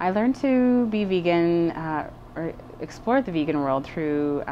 I learned to be vegan or explore the vegan world through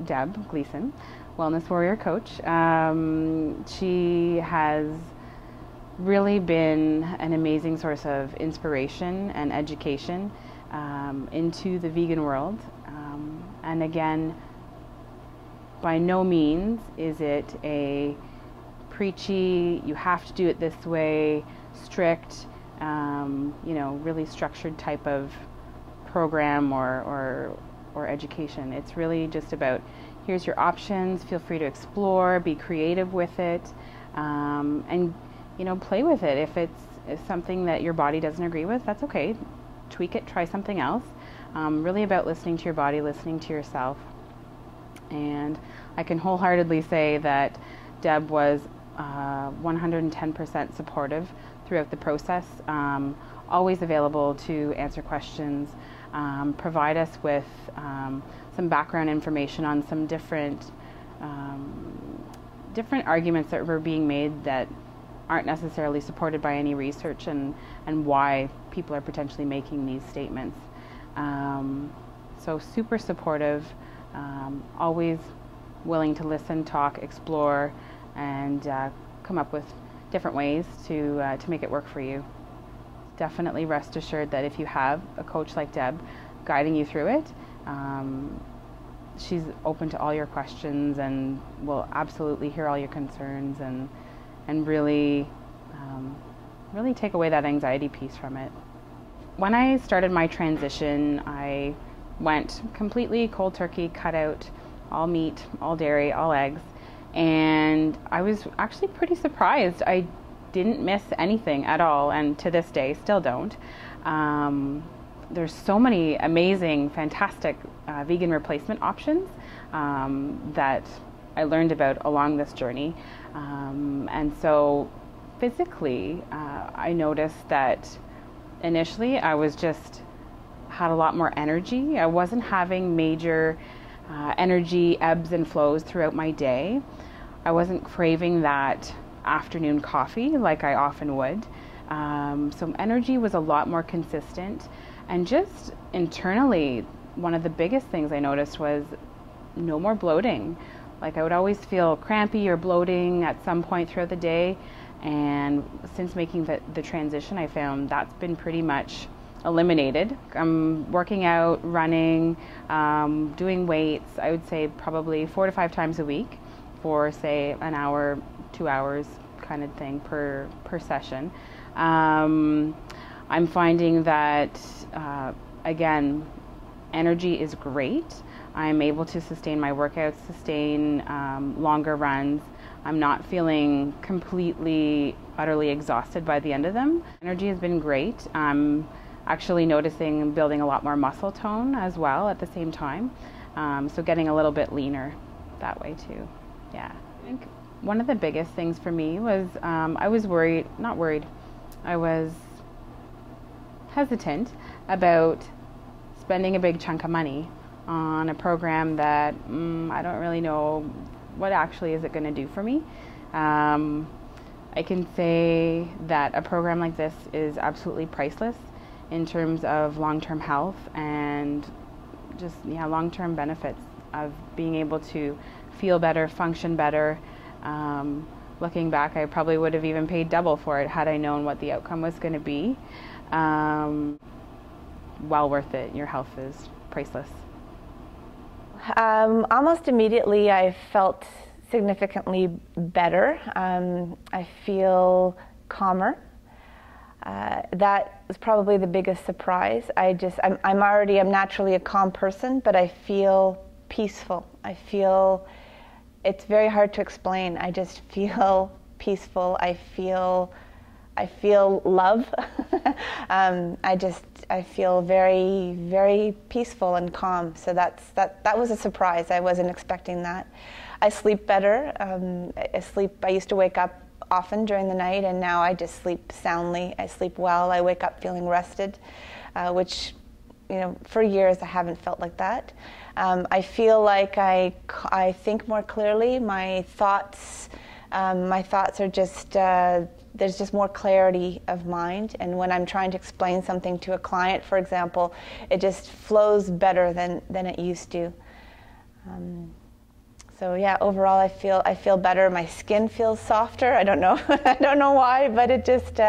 Deb Gleason, Wellness Warrior Coach. She has really been an amazing source of inspiration and education into the vegan world. And again, by no means is it a preachy, you have to do it this way, strict, really structured type of program or education. It's really just about, here's your options, feel free to explore, be creative with it, and play with it. If it's something that your body doesn't agree with, that's okay. Tweak it, try something else. Really about listening to your body, listening to yourself. And I can wholeheartedly say that Deb was 110% supportive throughout the process, always available to answer questions, provide us with some background information on some different arguments that were being made that aren't necessarily supported by any research, and why people are potentially making these statements. So super supportive, always willing to listen, talk, explore, and come up with different ways to make it work for you. Definitely rest assured that if you have a coach like Deb guiding you through it, she's open to all your questions and will absolutely hear all your concerns and really take away that anxiety piece from it. When I started my transition, I went completely cold turkey, cut out all meat, all dairy, all eggs, and I was actually pretty surprised. I didn't miss anything at all, and to this day still don't. There's so many amazing, fantastic vegan replacement options that I learned about along this journey. And so physically, I noticed that initially I had a lot more energy. I wasn't having major energy ebbs and flows throughout my day. I wasn't craving that afternoon coffee like I often would. So energy was a lot more consistent. And just internally, one of the biggest things I noticed was no more bloating. Like I would always feel crampy or bloating at some point throughout the day. And since making the transition, I found that's been pretty much eliminated. I'm working out, running, doing weights, I would say probably 4 to 5 times a week for say an hour, 2 hours kind of thing per session. I'm finding that, again, energy is great. I'm able to sustain my workouts, sustain longer runs. I'm not feeling completely, utterly exhausted by the end of them. Energy has been great. I'm actually noticing building a lot more muscle tone as well at the same time. So getting a little bit leaner that way too. Yeah. I think one of the biggest things for me was I was I was hesitant about spending a big chunk of money on a program that I don't really know what actually is it going to do for me. I can say that a program like this is absolutely priceless in terms of long-term health and just long-term benefits of being able to feel better, function better. Looking back, I probably would have even paid double for it had I known what the outcome was going to be. Well worth it. Your health is priceless. Almost immediately I felt significantly better. I feel calmer. That was probably the biggest surprise. I'm naturally a calm person, but I feel peaceful. It's very hard to explain. I just feel peaceful. I feel love. I feel very, very peaceful and calm. So that was a surprise. I wasn't expecting that. I sleep better. I used to wake up often during the night, and now I just sleep soundly. I sleep well. I wake up feeling rested, which, for years I haven't felt like that. I feel like I think more clearly. My thoughts are just there's just more clarity of mind. And when I'm trying to explain something to a client, for example, it just flows better than it used to. So yeah, overall I feel better. My skin feels softer. I don't know, I don't know why, but it just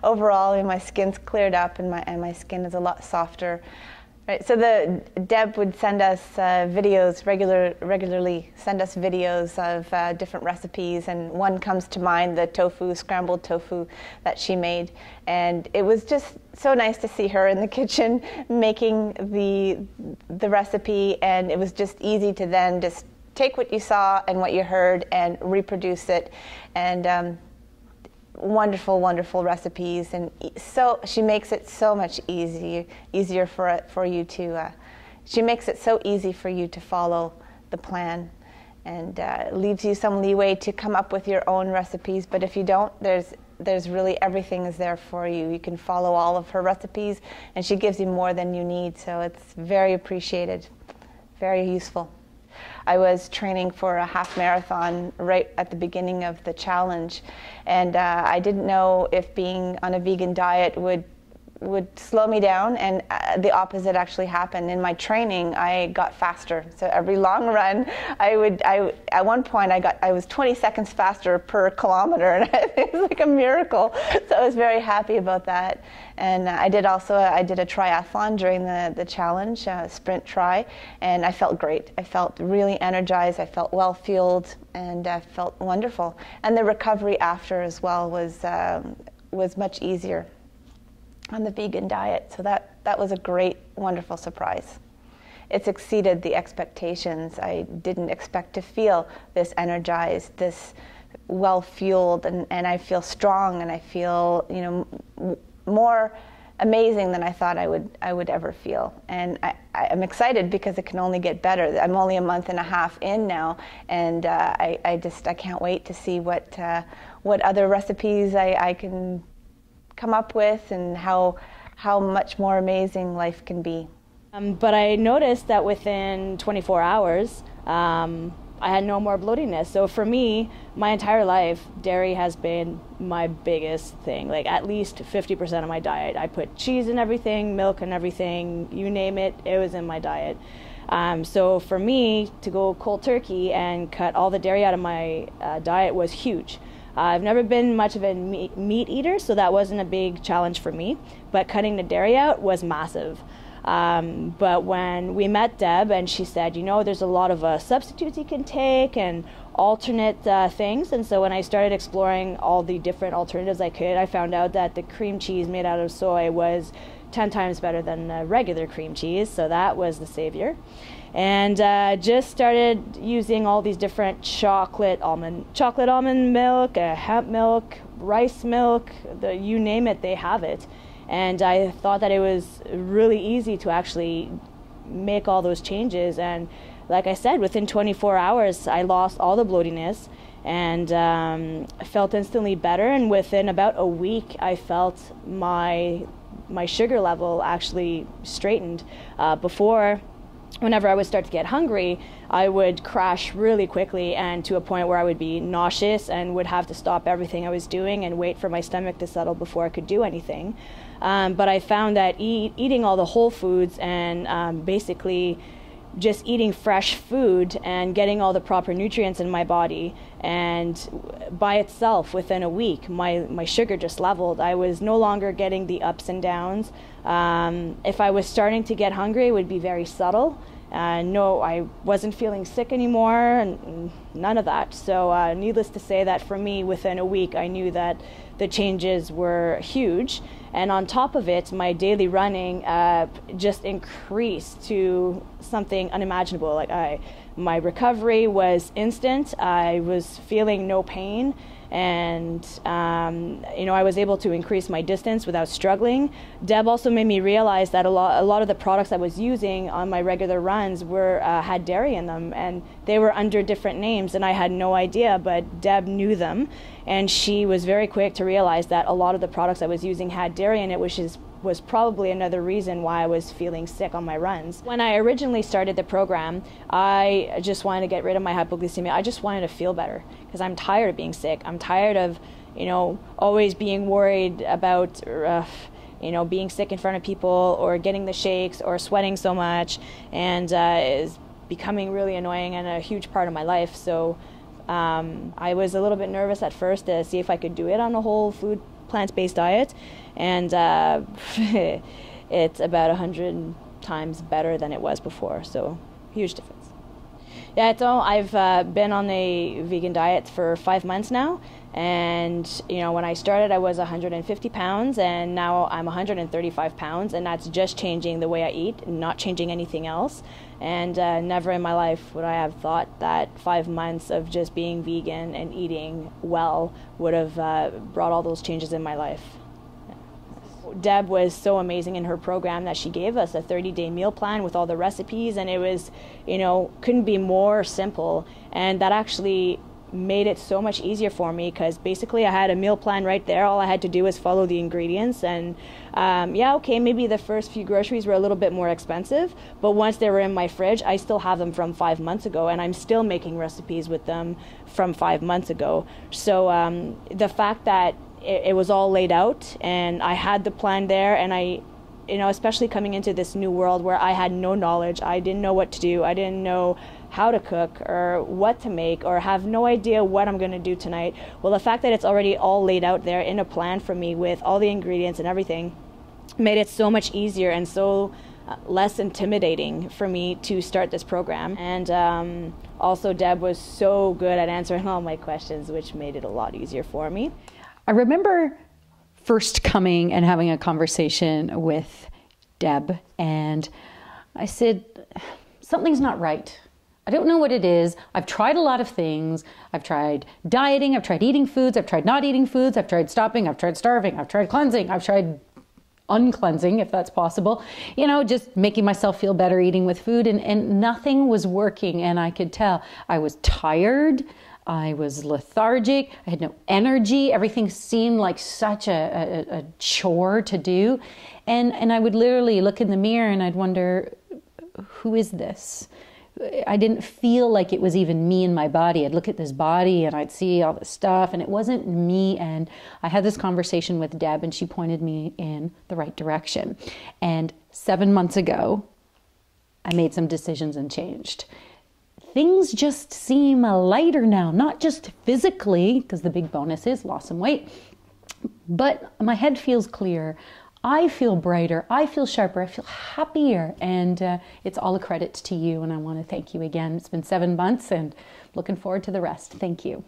overall my skin's cleared up and my skin is a lot softer. Right, so Deb would send us videos regularly. Send us videos of different recipes, and one comes to mind, the scrambled tofu that she made, and it was just so nice to see her in the kitchen making the recipe, and it was just easy to then just take what you saw and what you heard and reproduce it, and wonderful, wonderful recipes, and so she makes it so much easier for you to. She makes it so easy for you to follow the plan, and leaves you some leeway to come up with your own recipes. But if you don't, there's really everything is there for you. You can follow all of her recipes, and she gives you more than you need. So it's very appreciated, very useful. I was training for a half marathon right at the beginning of the challenge, and I didn't know if being on a vegan diet would slow me down, and the opposite actually happened. In my training, I got faster. So every long run, at one point I was 20 seconds faster per kilometer, and it was like a miracle. So I was very happy about that. And I did a triathlon during the challenge, sprint tri, and I felt great. I felt really energized. I felt well fueled, and I felt wonderful. And the recovery after as well was much easier on the vegan diet. So that was a great, wonderful surprise. It's exceeded the expectations. I didn't expect to feel this energized, this well-fueled, and I feel strong, and I feel, more amazing than I thought I would ever feel. And I'm excited because it can only get better. I'm only a month and a half in now, and I can't wait to see what other recipes I can come up with, and how much more amazing life can be. But I noticed that within 24 hours, I had no more bloatiness. So for me, my entire life, dairy has been my biggest thing. Like at least 50% of my diet. I put cheese in everything, milk in everything, you name it, it was in my diet. So for me to go cold turkey and cut all the dairy out of my diet was huge. I've never been much of a meat eater, so that wasn't a big challenge for me, but cutting the dairy out was massive. But when we met Deb, and she said, there's a lot of substitutes you can take and alternate things, and so when I started exploring all the different alternatives I could, I found out that the cream cheese made out of soy was 10 times better than regular cream cheese, so that was the savior. And just started using all these different chocolate almond milk, hemp milk, rice milk, you name it, they have it. And I thought that it was really easy to actually make all those changes. And like I said, within 24 hours, I lost all the bloatiness and I felt instantly better. And within about a week, I felt my sugar level actually straightened. Before, whenever I would start to get hungry, I would crash really quickly, and to a point where I would be nauseous and would have to stop everything I was doing and wait for my stomach to settle before I could do anything. But I found that eating all the whole foods and basically just eating fresh food and getting all the proper nutrients in my body, and by itself within a week my sugar just leveled. I was no longer getting the ups and downs. If I was starting to get hungry, it would be very subtle. No, I wasn't feeling sick anymore, and none of that. So needless to say that for me, within a week, I knew that the changes were huge. And on top of it, my daily running just increased to something unimaginable. Like my recovery was instant. I was feeling no pain. And I was able to increase my distance without struggling. Deb also made me realize that a lot of the products I was using on my regular runs had dairy in them, and they were under different names, and I had no idea, but Deb knew them, and she was very quick to realize that a lot of the products I was using had dairy in it, which was probably another reason why I was feeling sick on my runs. When I originally started the program, I just wanted to get rid of my hypoglycemia. I just wanted to feel better because I'm tired of being sick. I'm tired of always being worried about, being sick in front of people or getting the shakes or sweating so much, and is becoming really annoying and a huge part of my life. So I was a little bit nervous at first to see if I could do it on a whole food, plant-based diet, and it's about 100 times better than it was before, so huge difference. Yeah, I've been on a vegan diet for 5 months now, and when I started I was 150 pounds, and now I'm 135 pounds, and that's just changing the way I eat, not changing anything else. And never in my life would I have thought that 5 months of just being vegan and eating well would have brought all those changes in my life. Deb was so amazing in her program that she gave us a 30-day meal plan with all the recipes, and it was, couldn't be more simple. And that actually made it so much easier for me, because basically I had a meal plan right there. All I had to do was follow the ingredients, and maybe the first few groceries were a little bit more expensive, but once they were in my fridge, I still have them from 5 months ago, and I'm still making recipes with them from 5 months ago. So the fact that it was all laid out and I had the plan there, and I, especially coming into this new world where I had no knowledge, I didn't know what to do, I didn't know how to cook or what to make, or have no idea what I'm going to do tonight. Well, the fact that it's already all laid out there in a plan for me with all the ingredients and everything made it so much easier and so less intimidating for me to start this program. And also Deb was so good at answering all my questions, which made it a lot easier for me. I remember first coming and having a conversation with Deb, and I said, something's not right. I don't know what it is. I've tried a lot of things. I've tried dieting, I've tried eating foods, I've tried not eating foods, I've tried stopping, I've tried starving, I've tried cleansing, I've tried uncleansing, if that's possible, just making myself feel better eating with food, and nothing was working. And I could tell I was tired, I was lethargic, I had no energy, everything seemed like such a chore to do. And I would literally look in the mirror and I'd wonder, who is this? I didn't feel like it was even me in my body. I'd look at this body and I'd see all this stuff, and it wasn't me. And I had this conversation with Deb, and she pointed me in the right direction. And 7 months ago, I made some decisions and changed. Things just seem lighter now, not just physically, because the big bonus is lost some weight, but my head feels clear. I feel brighter, I feel sharper, I feel happier, and it's all a credit to you, and I want to thank you again. It's been 7 months, and looking forward to the rest. Thank you.